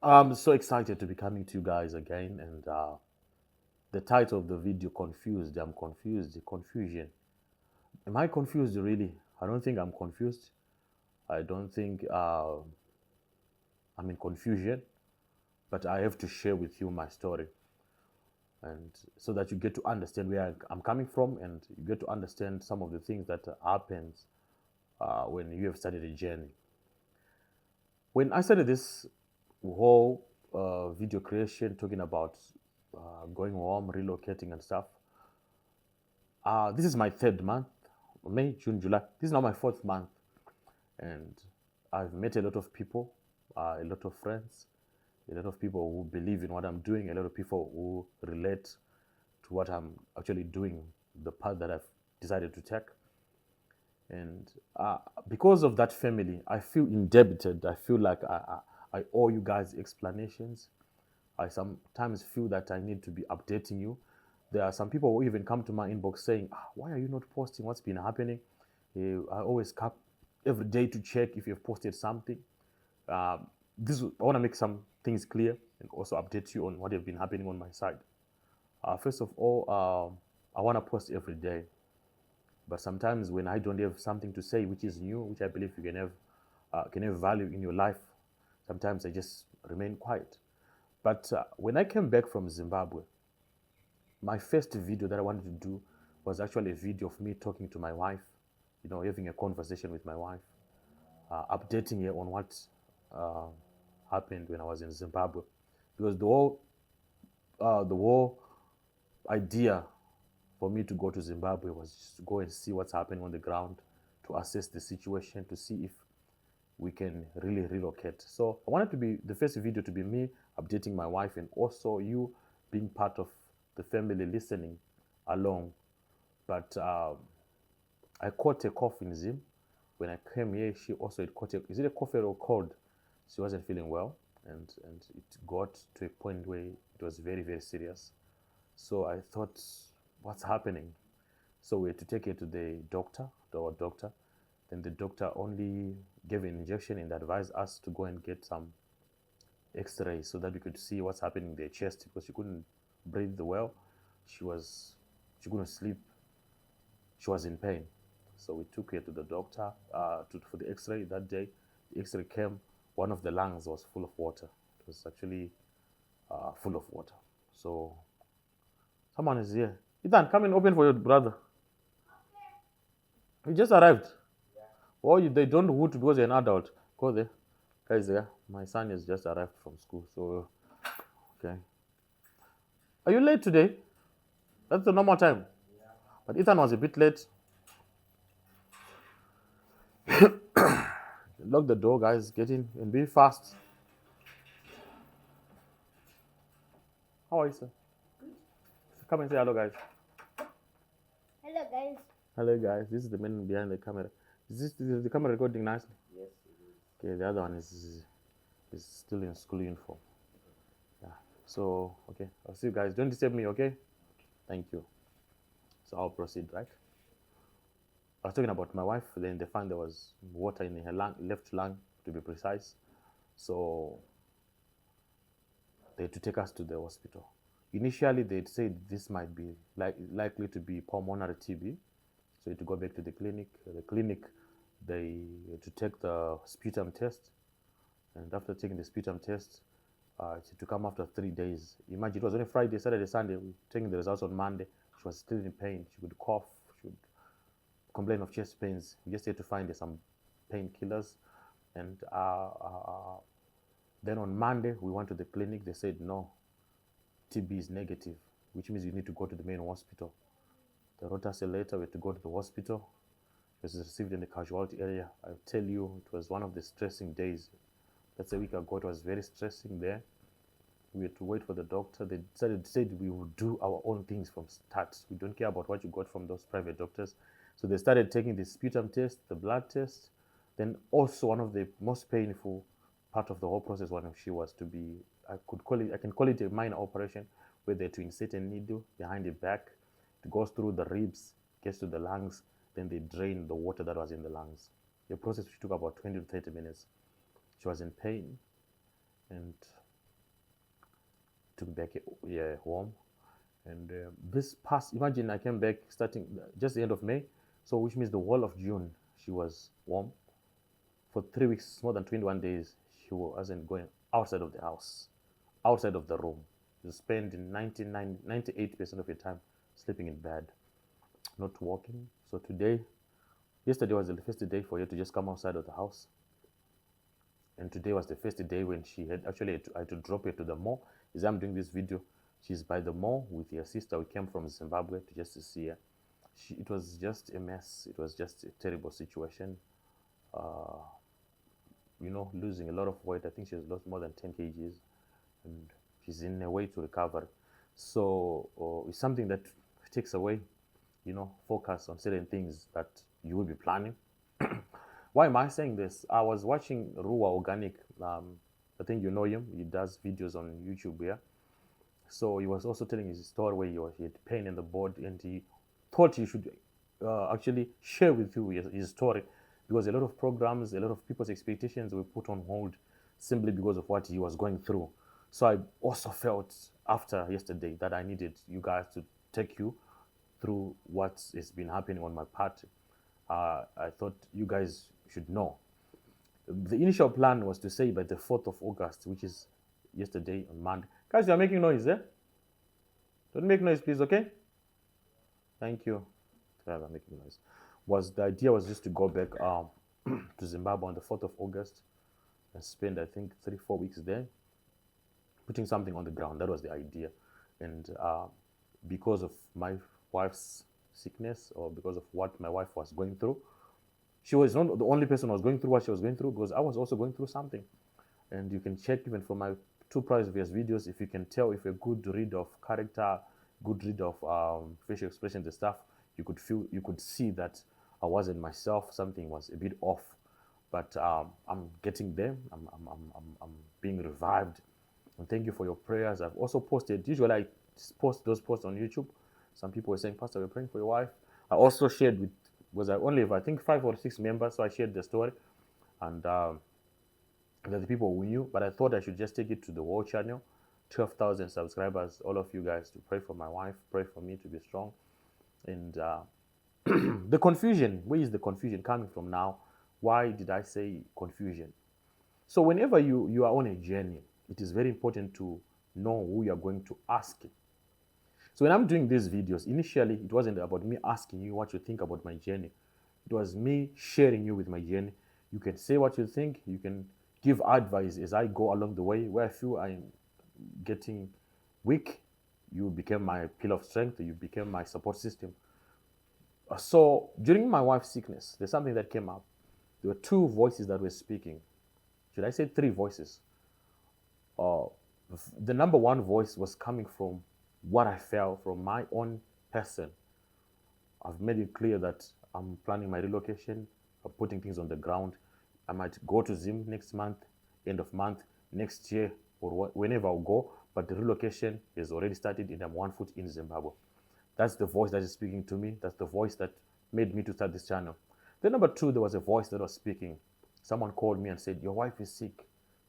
I'm so excited to be coming to you guys again, and the title of the video, confused. I'm confused. Confusion. Am I confused? Really? I don't think I'm confused. I don't think I'm in confusion, but I have to share with you my story, and so that you get to understand where I'm coming from, and you get to understand some of the things that happens when you have started a journey. When I started this whole video creation, talking about going home, relocating, and stuff, this is my third month, May, June, July. This is now my fourth month, and I've met a lot of people, a lot of friends, a lot of people who believe in what I'm doing, a lot of people who relate to what I'm actually doing, the path that I've decided to take. And because of that family, I feel indebted. I feel like I owe you guys explanations. I sometimes feel that I need to be updating you. There are some people who even come to my inbox saying, why are you not posting what's been happening? I always come every day to check if you've posted something. Uh, I want to make some things clear and also update you on what have been happening on my side. First of all, I want to post every day. But sometimes when I don't have something to say, which is new, which I believe you can have value in your life, sometimes I just remain quiet. But when I came back from Zimbabwe, my first video that I wanted to do was actually a video of me talking to my wife, having a conversation with my wife, updating her on what uh, happened when I was in Zimbabwe, because the whole idea for me to go to Zimbabwe was just to go and see what's happening on the ground, to assess the situation, to see if we can really relocate. So I wanted to be the first video to be me updating my wife, and also you being part of the family listening along. But I caught a cough in Zim. When I came here, she also had caught is it a cough or a cold? She wasn't feeling well, and it got to a point where it was very, very serious. So I thought, what's happening? So we had to take her to the doctor, to our doctor. Then the doctor only gave an injection and advised us to go and get some X-ray so that we could see what's happening in their chest, because she couldn't breathe well. She was she couldn't sleep. She was in pain. So we took her to the doctor for the X-ray that day. The X-ray came. One of the lungs was full of water. It was actually full of water. So someone is here. Ethan, come and open for your brother. He just arrived. Or they don't hoot because you're an adult. Go there. Guys, there. My son has just arrived from school. So, okay. Are you late today? That's the normal time. But Ethan was a bit late. Lock the door, guys. Get in and be fast. How are you, sir? Come and say hello, guys. Hello, guys. Hello, guys. This is the man behind the camera. Is the camera recording nicely? Yes. Okay, the other one is still in school uniform. Yeah. So, okay. I'll see you guys. Don't disturb me, okay? Thank you. So I'll proceed, right? I was talking about my wife. Then they found there was water in her left lung, to be precise. So they had to take us to the hospital. Initially, they'd said this might be likely to be pulmonary TB. So you had to go back to the clinic. The clinic, they had to take the sputum test. And after taking the sputum test, it had to come after 3 days. Imagine, it was on a Friday, Saturday, Sunday. We were taking the results on Monday. She was still in pain. She would cough. She would complain of chest pains. We just had to find some painkillers. And then on Monday, we went to the clinic. They said, no, TB is negative, which means you need to go to the main hospital. They wrote us a letter. We had to go to the hospital. It was received in the casualty area. I tell you, it was one of the stressing days. That's a week ago. It was very stressing there. We had to wait for the doctor. They said we would do our own things from start. We don't care about what you got from those private doctors. So they started taking the sputum test, the blood test. Then also one of the most painful part of the whole process, one of she was to be, I can call it a minor operation, where they had to insert a needle behind the back. It goes through the ribs, gets to the lungs, then they drain the water that was in the lungs. The process which took about 20 to 30 minutes. She was in pain, and took me back home. And this past, imagine I came back starting just the end of May, so which means the whole of June she was home for 3 weeks, more than 21 days. She wasn't going outside of the house, outside of the room. You spend 98% of your time sleeping in bed, not walking. So yesterday was the first day for her to just come outside of the house. And today was the first day when she had actually, I had to drop her to the mall. As I'm doing this video, she's by the mall with her sister. We came from Zimbabwe to just to see her. It was just a mess. It was just a terrible situation. Losing a lot of weight. I think she has lost more than 10 kgs, and she's in a way to recover. So it's something that takes away, focus on certain things that you will be planning. Why am I saying this? I was watching Ruwa Organic. I think you know him. He does videos on YouTube here. So he was also telling his story where he had pain in the body, and he thought he should actually share with you his story, because a lot of programs, a lot of people's expectations were put on hold simply because of what he was going through. So I also felt after yesterday that I needed you guys to take you through what has been happening on my part. I thought you guys should know. The initial plan was to say by the 4th of August, which is yesterday on Monday. Guys, you are making noise, eh? Don't make noise, please, okay? Thank you. I'm making noise. The idea was just to go back to Zimbabwe on the 4th of August and spend, I think, 3-4 weeks there, putting something on the ground. That was the idea. And because of my wife's sickness, or because of what my wife was going through, she was not the only person who was going through what she was going through, because I was also going through something. And you can check even from my 2 previous videos, if you can tell if a good read of character, good read of facial expressions and stuff, you could see that I wasn't myself. Something was a bit off, but I'm getting there. I'm being revived, and thank you for your prayers. I've also posted. Usually I post those posts on YouTube. Some people were saying, Pastor, we're praying for your wife. I also shared I only have, I think, 5 or 6 members, so I shared the story, and the people who knew, but I thought I should just take it to the whole channel. 12,000 subscribers, all of you guys, to pray for my wife, pray for me to be strong. And the confusion, where is the confusion coming from now? Why did I say confusion? So whenever you are on a journey, it is very important to know who you are going to ask. So when I'm doing these videos, initially it wasn't about me asking you what you think about my journey. It was me sharing you with my journey. You can say what you think. You can give advice as I go along the way. Where I feel I'm getting weak, you became my pillar of strength. You became my support system. So during my wife's sickness, there's something that came up. There were 2 voices that were speaking. Should I say 3 voices? The number 1 voice was coming from what I felt from my own person. I've made it clear that I'm planning my relocation. I'm putting things on the ground. I might go to Zim next month, end of month, next year, or whenever I'll go. But the relocation is already started, and I'm 1 foot in Zimbabwe. That's the voice that is speaking to me. That's the voice that made me to start this channel. Then number 2, there was a voice that was speaking. Someone called me and said, your wife is sick.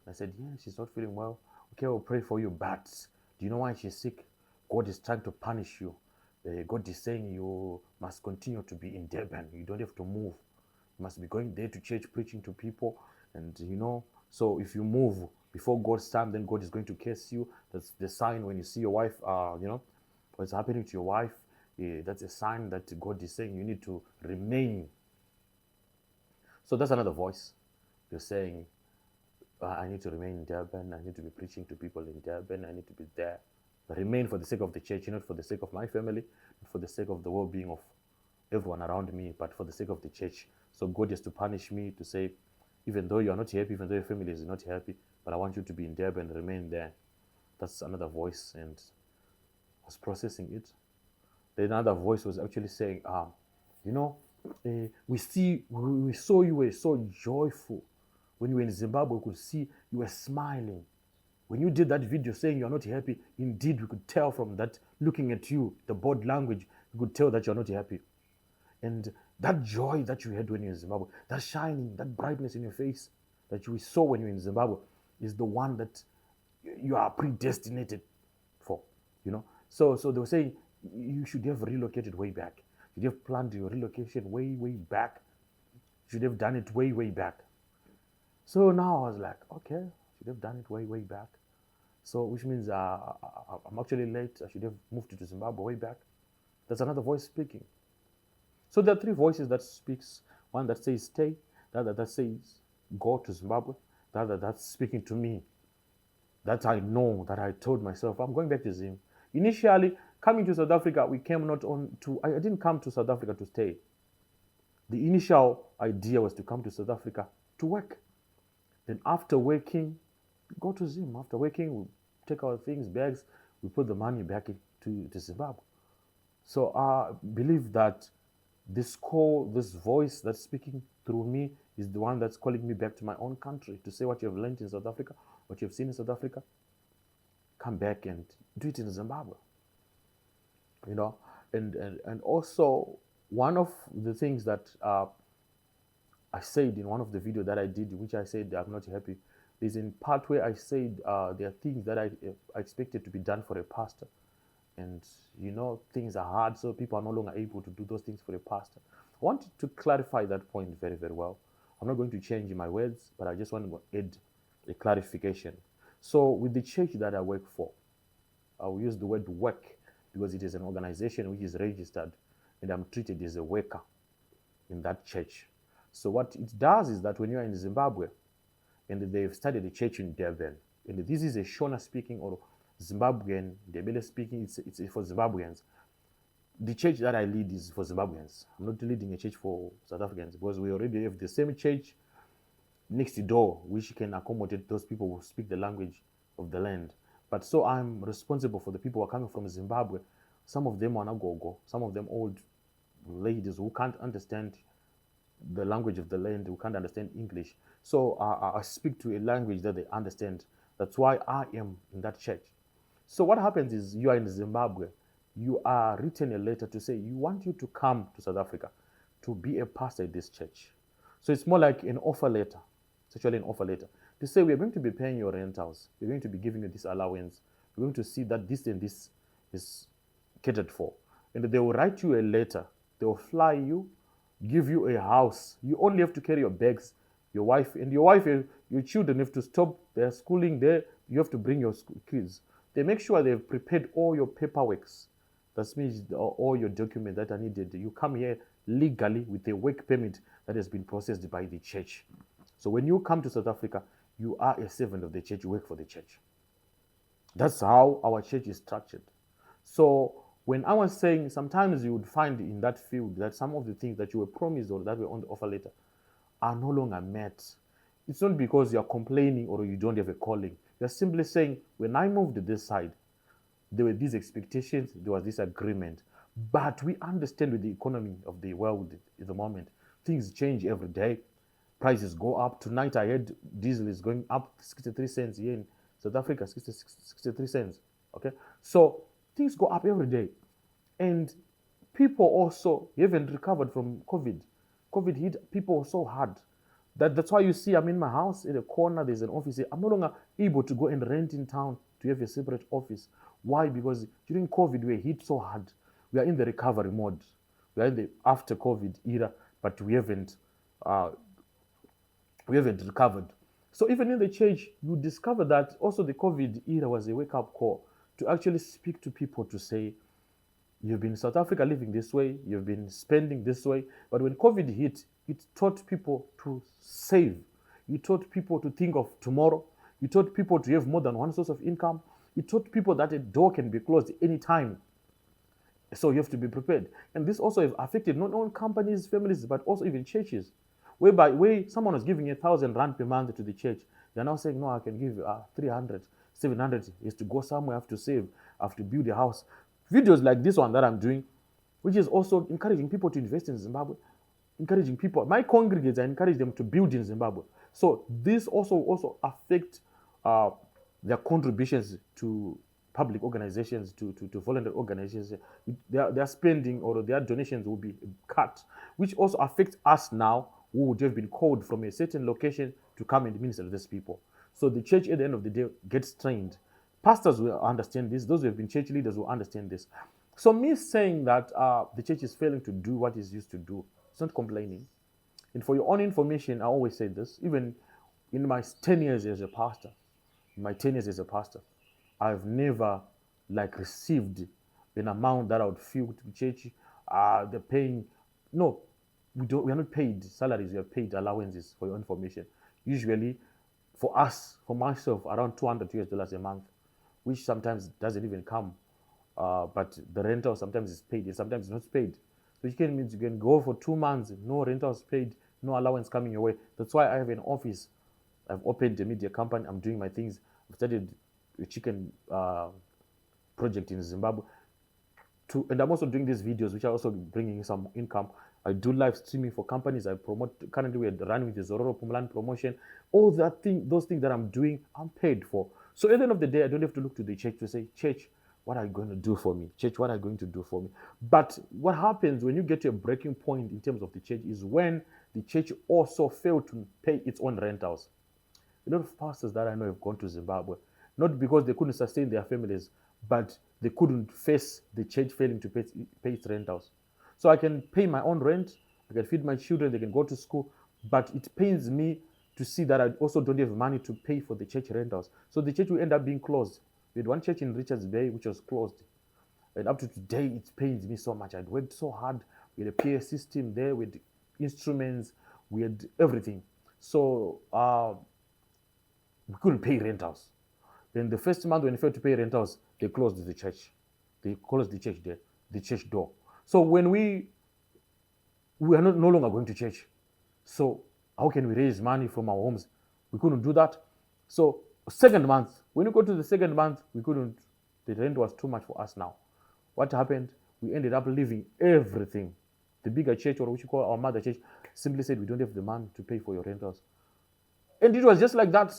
I said, yeah, she's not feeling well. Okay, we'll pray for you, but do you know why she's sick? God is trying to punish you. God is saying you must continue to be in Durban. You don't have to move. You must be going there to church, preaching to people. And so if you move before God's time, then God is going to curse you. That's the sign when you see your wife, what's happening to your wife. That's a sign that God is saying you need to remain. So that's another voice. You're saying, I need to remain in Durban. I need to be preaching to people in Durban. I need to be there. Remain for the sake of the church, not for the sake of my family, not for the sake of the well-being of everyone around me, but for the sake of the church. So God has to punish me to say, even though you are not happy, even though your family is not happy, but I want you to be in Durban and remain there. That's another voice, and I was processing it. Then another voice was actually saying, we saw you were so joyful. When you were in Zimbabwe, we could see you were smiling. When you did that video saying you're not happy, indeed, we could tell from that, looking at you, the body language, we could tell that you're not happy. And that joy that you had when you were in Zimbabwe, that shining, that brightness in your face that you saw when you were in Zimbabwe, is the one that you are predestinated So they were saying you should have relocated way back. You should have planned your relocation way back. You should have done it way back. So now I was like, okay, I should have done it way back. So which means I'm actually late. I should have moved to Zimbabwe way back. There's another voice speaking. So there are three voices that speaks. One that says stay, the other that says go to Zimbabwe, the other that's speaking to me. That I know, that I told myself, I'm going back to Zim. Initially, coming to South Africa, we came not on to, I didn't come to South Africa to stay. The initial idea was to come to South Africa to work. Then after working, go to Zim. After working, we take our things, bags, we put the money back to Zimbabwe. So I believe that this call, this voice that's speaking through me is the one that's calling me back to my own country to say what you have learned in South Africa, what you have seen in South Africa, come back and do it in Zimbabwe. And also one of the things that I said in one of the videos that I did, which I said I'm not happy, is in part where I said there are things that I expected to be done for a pastor. And things are hard, so people are no longer able to do those things for a pastor. I want to clarify that point very well. I'm not going to change my words, but I just want to add a clarification. So with the church that I work for, I will use the word work because it is an organization which is registered and I'm treated as a worker in that church. So what it does is that when you are in Zimbabwe and they've started a church in Durban, and this is a Shona speaking or Zimbabwean, Ndebele speaking, it's for Zimbabweans. The church that I lead is for Zimbabweans. I'm not leading a church for South Africans because we already have the same church next door which can accommodate those people who speak the language of the land. But so I'm responsible for the people who are coming from Zimbabwe. Some of them are Nagogo, some of them old ladies who can't understand the language of the land, who can't understand English. So I speak to a language that they understand. That's why I am in that church. So what happens is you are in Zimbabwe, you are written a letter to say you want you to come to South Africa to be a pastor at this church. So it's more like an offer letter. It's actually an offer letter to say we are going to be paying your rentals, we're going to be giving you this allowance, we're going to see that this and this is catered for. And they will write you a letter, they will fly you, give you a house. You only have to carry your bags, your wife, your children have to stop their schooling there. You have to bring your kids. They make sure they've prepared all your paperworks. That means all your documents that are needed. You come here legally with a work permit that has been processed by the church. So when you come to South Africa, you are a servant of the church, you work for the church. That's how our church is structured. So when I was saying sometimes you would find in that field that some of the things that you were promised or that were on the offer letter are no longer met. It's not because you're complaining or you don't have a calling. You're simply saying, when I moved this side, there were these expectations, there was this agreement. But we understand with the economy of the world at the moment, things change every day. Prices go up. Tonight I heard diesel is going up 63 cents here in South Africa, 63 cents. Okay? So things go up every day. And people also haven't recovered from COVID. COVID hit people so hard. That's why you see I'm in my house in a corner, there's an office here. I'm no longer able to go and rent in town to have a separate office. Why? Because during COVID we were hit so hard. We are in the recovery mode. We are in the after COVID era, but we haven't recovered. So even in the church, you discover that also the COVID era was a wake-up call to actually speak to people to say, you've been in South Africa living this way, you've been spending this way, but when COVID hit, it taught people to save. You taught people to think of tomorrow. You taught people to have more than one source of income. You taught people that a door can be closed anytime. So you have to be prepared. And this also has affected not only companies, families, but also even churches. Where someone was giving 1,000 rand per month to the church, they're now saying, no, I can give 300, 700. Is to go somewhere, I have to save, I have to build a house. Videos like this one that I'm doing, which is also encouraging people to invest in Zimbabwe, encouraging people. My congregates, I encourage them to build in Zimbabwe. So this also affects their contributions to public organizations, to voluntary organizations. Their spending or their donations will be cut, which also affects us now, who would have been called from a certain location to come and minister to these people. So the church at the end of the day gets strained Pastors will understand this. Those who have been church leaders will understand this. So me saying that the church is failing to do what it's used to do, it's not complaining. And for your own information, I always say this, even in my 10 years as a pastor, I've never received an amount that I would feel to the church. They're paying. No, we are not paid salaries. We are paid allowances, for your information. Usually, for us, for myself, around $200 a month, which sometimes doesn't even come. But the rental sometimes is paid and sometimes it's not paid. So you can go for 2 months, no rentals paid, no allowance coming your way. That's why I have an office. I've opened a media company. I'm doing my things. I've started a chicken project in Zimbabwe. And I'm also doing these videos, which are also bringing some income. I do live streaming for companies. I promote. Currently, we're running the Zororo Pumalan promotion. All those things that I'm doing, I'm paid for. So at the end of the day, I don't have to look to the church to say, church, what are you going to do for me? Church, what are you going to do for me? But what happens when you get to a breaking point in terms of the church is when the church also failed to pay its own rentals. A lot of pastors that I know have gone to Zimbabwe, not because they couldn't sustain their families, but they couldn't face the church failing to pay its rentals. So I can pay my own rent, I can feed my children, they can go to school, but it pains me to see that I also don't have money to pay for the church rentals. So the church will end up being closed. We had one church in Richards Bay which was closed. And up to today, it pains me so much. I'd worked so hard. We had a PA system there with instruments, we had everything. So we couldn't pay rentals. Then the first month when we failed to pay rentals, they closed the church. They closed the church there, the church door. So when we are no longer going to church, so how can we raise money from our homes? We couldn't do that. So second month, when you go to the second month, we couldn't. The rent was too much for us now. What happened? We ended up leaving everything. The bigger church, or what you call our mother church, simply said, we don't have the money to pay for your rentals. And it was just like that.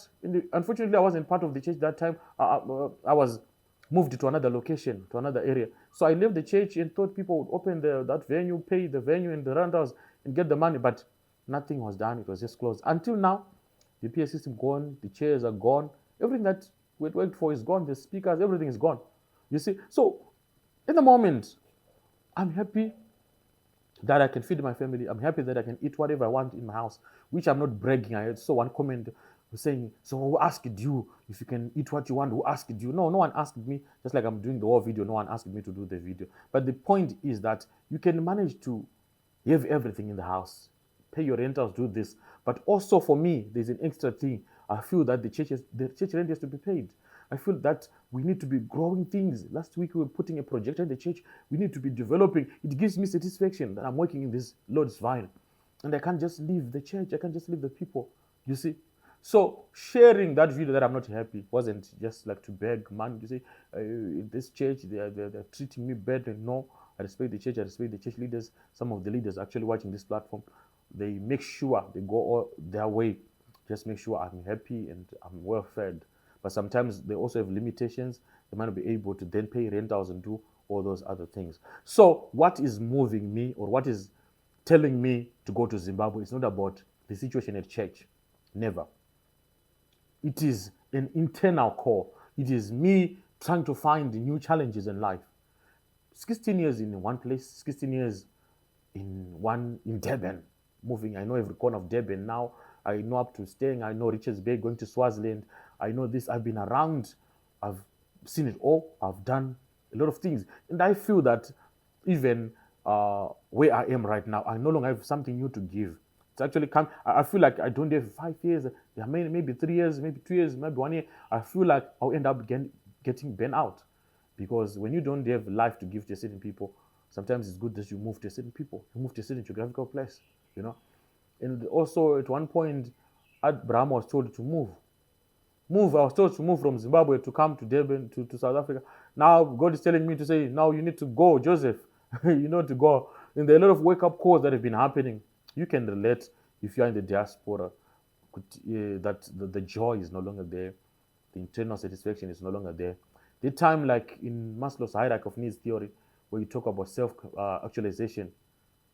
Unfortunately, I wasn't part of the church that time. I was moved to another location, to another area. So I left the church and thought people would open that venue, pay the venue and the rentals and get the money. But nothing was done. It was just closed. Until now, the PA system gone, the chairs are gone. Everything that we had worked for is gone. The speakers, everything is gone. You see? So in the moment, I'm happy that I can feed my family. I'm happy that I can eat whatever I want in my house, which I'm not bragging. I saw one comment saying, so who asked you if you can eat what you want? Who asked you? No one asked me. Just like I'm doing the whole video, no one asked me to do the video. But the point is that you can manage to have everything in the house, pay your rentals, do this. But also for me, there's an extra thing. I feel that the church rent has to be paid. I feel that we need to be growing things. Last week we were putting a projector in the church. We need to be developing. It gives me satisfaction that I'm working in this Lord's vine. And I can't just leave the church. I can't just leave the people. You see? So sharing that video that I'm not happy wasn't just like to beg money to say, in this church, they're treating me better. No, I respect the church. I respect the church leaders. Some of the leaders actually watching this platform, they make sure they go all their way. Just make sure I'm happy and I'm well fed. But sometimes they also have limitations. They might not be able to then pay rentals and do all those other things. So what is moving me, or what is telling me to go to Zimbabwe, it's not about the situation at church. Never. It is an internal call. It is me trying to find new challenges in life. 16 years in one place, 16 years in Durban, moving. I know every corner of Durban now. I know up to staying. I know Richards Bay, going to Swaziland. I know this. I've been around. I've seen it all. I've done a lot of things. And I feel that even where I am right now, I no longer have something new to give. It's actually I feel like I don't have 5 years. There are maybe 3 years, maybe 2 years, maybe 1 year. I feel like I'll end up getting burnt out. Because when you don't have life to give to certain people, sometimes it's good that you move to certain people. You move to a certain geographical place, you know. And also at one point, Abraham was told to move. I was told to move from Zimbabwe to come to Durban, to South Africa. Now God is telling me to say, now you need to go, Joseph. You know, to go. And there are a lot of wake-up calls that have been happening. You can relate if you are in the diaspora, that the joy is no longer there. The internal satisfaction is no longer there. The time, like in Maslow's hierarchy of needs theory, where you talk about self-actualization,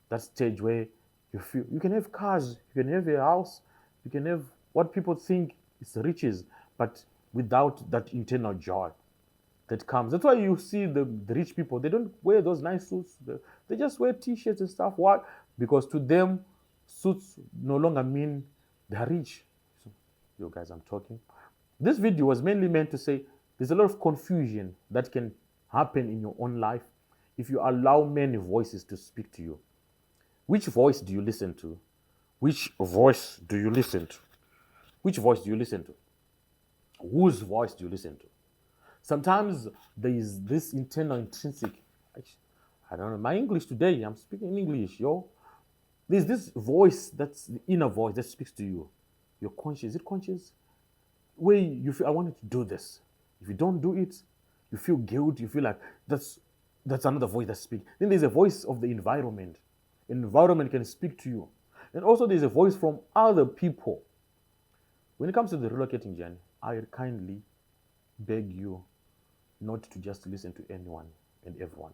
that stage where you feel you can have cars, you can have a house, you can have what people think is riches, but without that internal joy that comes. That's why you see the rich people, they don't wear those nice suits. They just wear t-shirts and stuff. Why? Because to them, suits no longer mean they're rich. So, you guys, I'm talking. This video was mainly meant to say there's a lot of confusion that can happen in your own life if you allow many voices to speak to you. Which voice do you listen to? Which voice do you listen to? Which voice do you listen to? Whose voice do you listen to? Sometimes there is this internal intrinsic, I don't know, my English today, I'm speaking in English, yo. There's this voice, that's the inner voice that speaks to you. Your conscience, is it conscious? Where you feel, I wanted to do this. If you don't do it, you feel guilt, you feel like that's another voice that speaks. Then there's a voice of the environment. Environment can speak to you. And also there's a voice from other people. When it comes to the relocating journey, I kindly beg you not to just listen to anyone and everyone.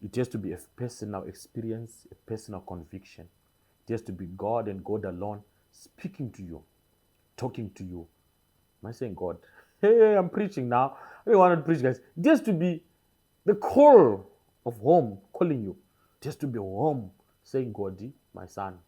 It has to be a personal experience, a personal conviction. It has to be God and God alone speaking to you, talking to you. Am I saying God? Hey, I'm preaching now. I don't want to preach, guys. It has to be the call of home calling you. It has to be home saying, God, my son,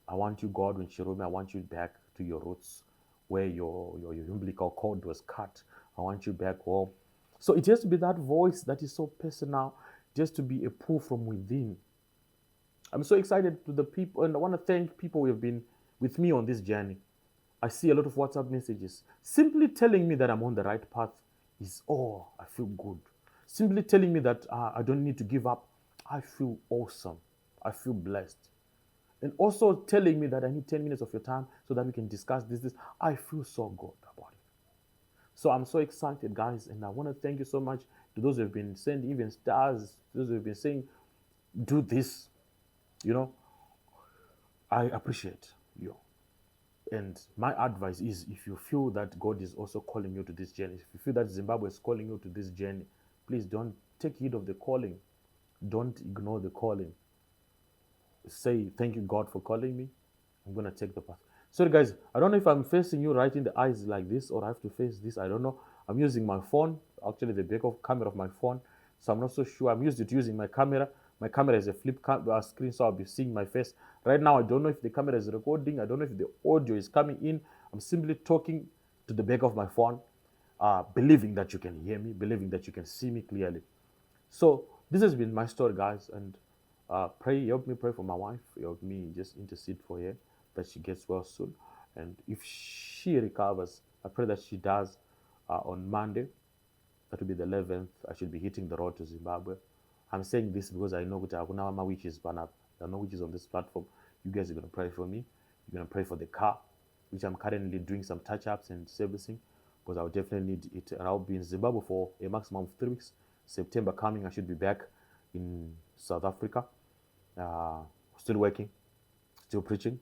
I want you, God, when Shirome, I want you back to your roots where your umbilical cord was cut. I want you back home. So it has to be that voice that is so personal. It has to be a pull from within. I'm so excited to the people, and I want to thank people who have been with me on this journey. I see a lot of WhatsApp messages. Simply telling me that I'm on the right path is, I feel good. Simply telling me that I don't need to give up, I feel awesome. I feel blessed. And also telling me that I need 10 minutes of your time so that we can discuss this. I feel so good about it. So I'm so excited, guys, and I want to thank you so much to those who have been sending even stars, those who have been saying, do this. I appreciate you. And my advice is, if you feel that God is also calling you to this journey, if you feel that Zimbabwe is calling you to this journey, please don't take heed of the calling. Don't ignore the calling. Say, thank you, God, for calling me. I'm going to take the path. Sorry, guys, I don't know if I'm facing you right in the eyes like this or I have to face this. I don't know. I'm using my phone, actually the back of camera of my phone. So I'm not so sure. I'm used to using my camera. My camera is a flip screen, so I'll be seeing my face. Right now, I don't know if the camera is recording. I don't know if the audio is coming in. I'm simply talking to the back of my phone, believing that you can hear me, believing that you can see me clearly. So this has been my story, guys, and help me pray for my wife, help me just intercede for her that she gets well soon, and if she recovers, I pray that she does on Monday. That will be the 11th. I should be hitting the road to Zimbabwe. I'm saying this because I know that there are no witches on this platform. You guys are going to pray for me. You're going to pray for the car, which I'm currently doing some touch-ups and servicing, because I'll definitely need it. And I'll be in Zimbabwe for a maximum of 3 weeks. September coming, I should be back in South Africa. Still working, still preaching,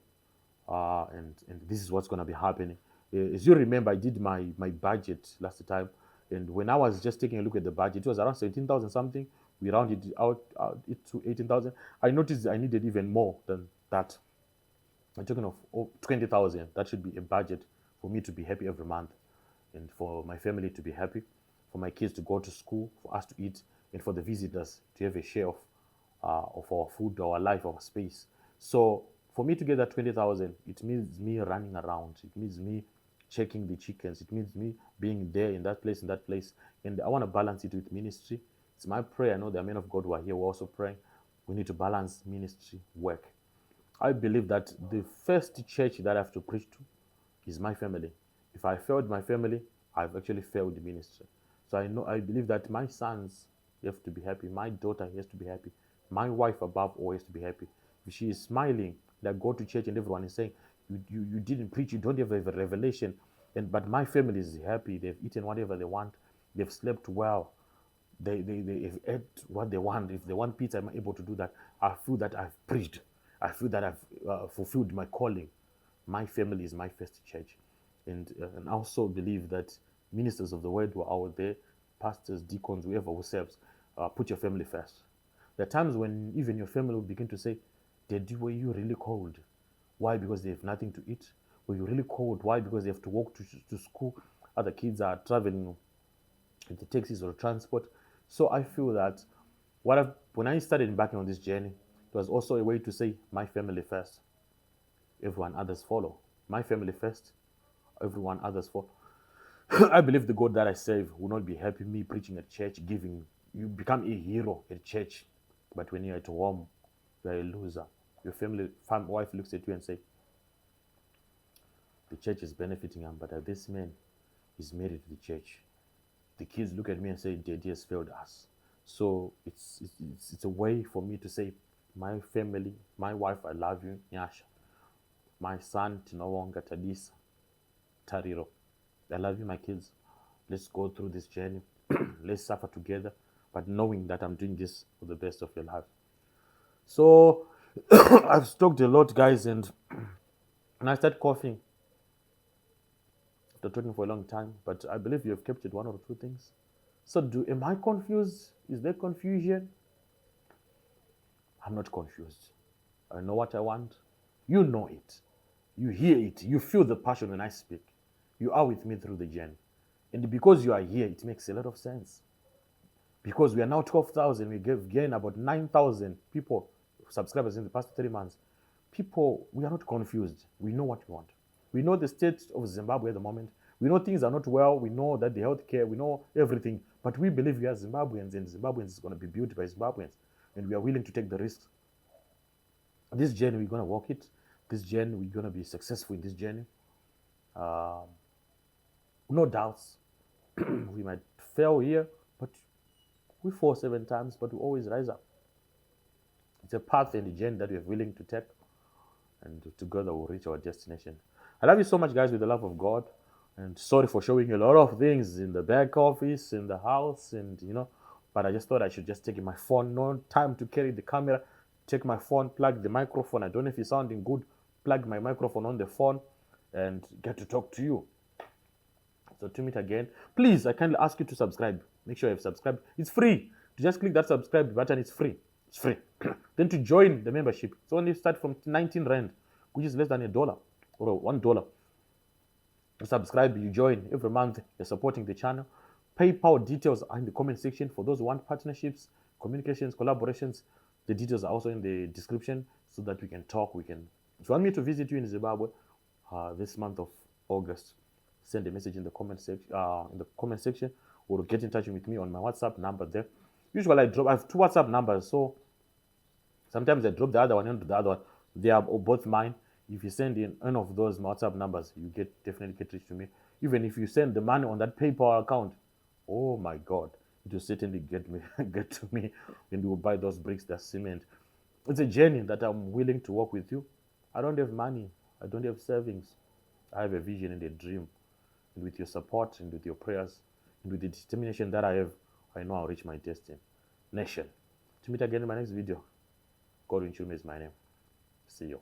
and this is what's going to be happening. As you remember, I did my budget last time, and when I was just taking a look at the budget, it was around 17,000 something. We rounded it out it to 18,000. I noticed I needed even more than that. I'm talking of 20,000. That should be a budget for me to be happy every month, and for my family to be happy, for my kids to go to school, for us to eat, and for the visitors to have a share of our food, our life, our space. So for me to get that 20,000, it means me running around. It means me checking the chickens. It means me being there in that place, and I want to balance it with ministry. It's my prayer. I know there are men of God who are here who are also praying. We need to balance ministry, work. I believe that the first church that I have to preach to is my family. If I failed my family, I've actually failed the ministry. So I believe that my sons have to be happy. My daughter has to be happy. My wife above all has to be happy. If she is smiling, like go to church and everyone is saying, you didn't preach, you don't have a revelation. But my family is happy. They've eaten whatever they want. They've slept well. They've ate what they want. If they want pizza, I'm able to do that. I feel that I've preached. I feel that I've fulfilled my calling. My family is my first church. And I also believe that ministers of the word who are out there, pastors, deacons, whoever who serves, put your family first. There are times when even your family will begin to say, Daddy, were you really cold? Why? Because they have nothing to eat. Were you really cold? Why? Because they have to walk to school. other kids are traveling with the taxis or transport. So I feel that when I started embarking on this journey, it was also a way to say my family first, everyone others follow. My family first, everyone others follow. I believe the God that I serve will not be happy me preaching at church, giving you become a hero at church, but when you're at home, you're a loser. Your wife looks at you and say, the church is benefiting him, but this man is married to the church. The kids look at me and say, Daddy has failed us. So it's a way for me to say, my family, my wife, I love you, Nyasha. My son, Tinawonga, Tadisa, Tariro. I love you, my kids. Let's go through this journey. Let's suffer together, but knowing that I'm doing this for the best of your life. So I've talked a lot, guys, and I start coughing after talking for a long time, but I believe you have captured one or two things. So am I confused? Is there confusion? I'm not confused. I know what I want. You know it. You hear it. You feel the passion when I speak. You are with me through the journey. And because you are here, it makes a lot of sense. Because we are now 12,000, we gave gain about 9,000 people, subscribers in the past 3 months. People, we are not confused. We know what we want. We know the state of Zimbabwe at the moment. We know things are not well. We know that the healthcare, we know everything. But we believe we are Zimbabweans, and Zimbabweans is going to be built by Zimbabweans. And we are willing to take the risks. This journey, we're going to walk it. This journey, we're going to be successful in this journey. No doubts. We might fail here, but we fall 7 times, but we always rise up. It's a path and a journey that we're willing to take, and together we'll reach our destination. I love you so much, guys, with the love of God. And sorry for showing you a lot of things in the back office, in the house, and but I just thought I should just take my phone. No time to carry the camera. Take my phone, plug the microphone. I don't know if it's sounding good. Plug my microphone on the phone and get to talk to you. So to meet again, please, I kindly ask you to subscribe. Make sure you have subscribed. It's free. To just click that subscribe button, it's free. It's free. Then to join the membership, it's only start from 19 Rand, which is less than $1 or $1. You subscribe, you join every month, you're supporting the channel. PayPal details are in the comment section for those who want partnerships, communications, collaborations. The details are also in the description so that we can talk. If you want me to visit you in Zimbabwe this month of August, send a message in the comment section, or get in touch with me on my WhatsApp number there. Usually I have 2 WhatsApp numbers, so sometimes I drop the other one into the other one. They are both mine. If you send in any of those WhatsApp numbers, you definitely get reach to me. Even if you send the money on that PayPal account, oh my God, it will certainly get to me, and we will buy those bricks, that cement. It's a journey that I'm willing to walk with you. I don't have money. I don't have savings. I have a vision and a dream. And with your support and with your prayers and with the determination that I have, I know I'll reach my destiny. Nation. To meet again in my next video. God in is my name. See you.